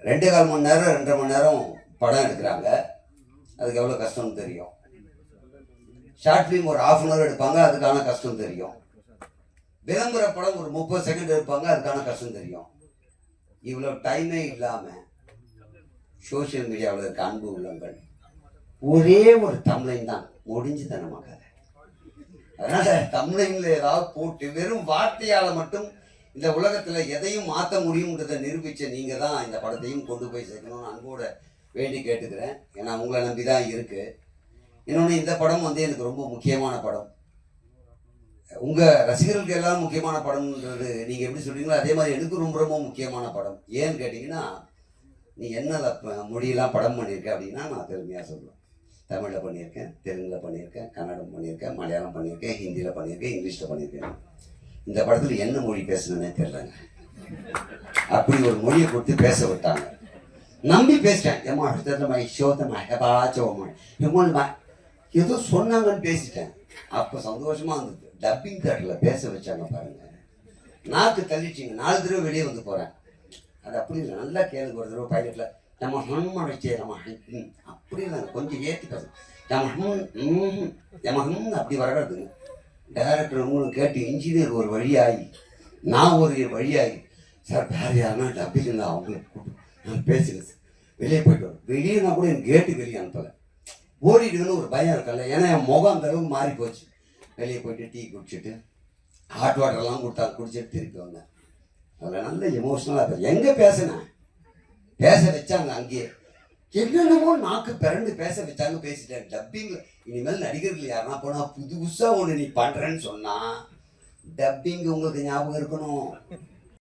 2.25 மணி நேரம் 2.5 மணி நேரம் படம் எடுக்கிறாங்க. அதுக்கு எவ்வளோ கஷ்டம்னு தெரியும். ஷார்ட் ஃபிலிம் ஒரு 1/2 hour எடுப்பாங்க, அதுக்கான கஷ்டம் தெரியும். விளம்பர படம் ஒரு 30 செகண்ட் எடுப்பாங்க, அதுக்கான கஷ்டம் தெரியும். இவ்வளோ டைமே இல்லாமல் சோசியல் மீடியாவில் இருக்க அன்பு உள்ளங்கள் ஒரே ஒரு தம்ப்லைன் தான் முடிஞ்சு தனமாக. அதனால தம்ப்லைன்ல ஏதாவது போட்டு வெறும் வார்த்தையால் மட்டும் இந்த உலகத்தில் எதையும் மாற்ற முடியும்ன்றதை நிரூபித்த நீங்கள் தான் இந்த படத்தையும் கொண்டு போய் சேர்க்கணும்னு அன்போட வேண்டி கேட்டுக்கிறேன். ஏன்னா உங்களை நம்பி தான் இருக்குது. இன்னொன்று, இந்த படம் வந்து எனக்கு ரொம்ப முக்கியமான படம். உங்கள் ரசிகர்களுக்கு எல்லாம் முக்கியமான படம்ன்றது நீங்கள் எப்படி சொல்கிறீங்களோ அதே மாதிரி எனக்கு ரொம்ப ரொம்ப முக்கியமான படம். ஏன்னு கேட்டிங்கன்னா, நீ என்ன மொழியெல்லாம் படம் பண்ணியிருக்க அப்படின்னா நான் பெருமையாக சொல்லுவேன். தமிழில் பண்ணியிருக்கேன், தெலுங்கில் பண்ணியிருக்கேன், கன்னடம் பண்ணியிருக்கேன், மலையாளம் பண்ணியிருக்கேன், ஹிந்தியில் பண்ணியிருக்கேன், இங்கிலீஷில் பண்ணியிருக்கேன். இந்த படத்தில் என்ன மொழி பேசணுன்னே தெரியலங்க. அப்படி ஒரு மொழியை கொடுத்து பேச விட்டாங்க. நம்பி பேசிட்டேன். ஏமா அடுத்தமா ஷோத்தமா ஹெபாச்சோமா எம்மோமா ஏதோ சொன்னாங்கன்னு பேசிட்டேன். அப்போ சந்தோஷமாக இருந்தது. டப்பிங் தேட்டரில் பேச வச்சாங்க பாருங்க. நாக்கு தள்ளிச்சிங்க. 4 தடவை வெளியே வந்து போகிறேன். அது அப்படி இல்லை, நல்லா கேளுங்க. ஒரு தடவை பைலட்டில் நம்ம ஹம்மா வச்சே நம்ம அப்படி இல்லைங்க, கொஞ்சம் ஏற்றி பேசுங்க. நம்ம அப்படி வர்றதுங்க. டைரக்டர் உங்களுக்கு கேட்டு இன்ஜினியர் ஒரு வழியாகி நான் ஒரு வழியாகி சார் வேறு யாருன்னா டப்பிங் இல்லை அவங்களுக்கு கூப்பிட்டு நான் பேசுகிறேன் சார் வெளியே போய்ட்டு வரும். வெளியேனா கூட எனக்கு கேட்டு வெளியே அனுப்பலை. ஓடிடுதுன்னு ஒரு பயம் இருக்கல. ஏன்னா என் முகம் அந்த அளவுக்கு மாறி போச்சு. வெளியே போய்ட்டு டீ குடிச்சிட்டு ஹாட் வாட்டர்லாம் கொடுத்தாங்க, குடிச்சிட்டு திருப்பி வந்தேன். அதில் நல்ல எமோஷ்னலாக எங்கே பேசினேன், பேச வச்சாங்க. அங்கேயே என்னென்னமோ நாக்கு பிறண்டு பேச வச்சாங்க, பேசிட்டேன். டப்பிங்கில் இனிமேல் நடிகர்கள் யாருன்னா போனால் புதுசாக ஒன்று நீ பண்ணுறேன்னு சொன்னால் டப்பிங் உங்களுக்கு ஞாபகம் இருக்கணும்.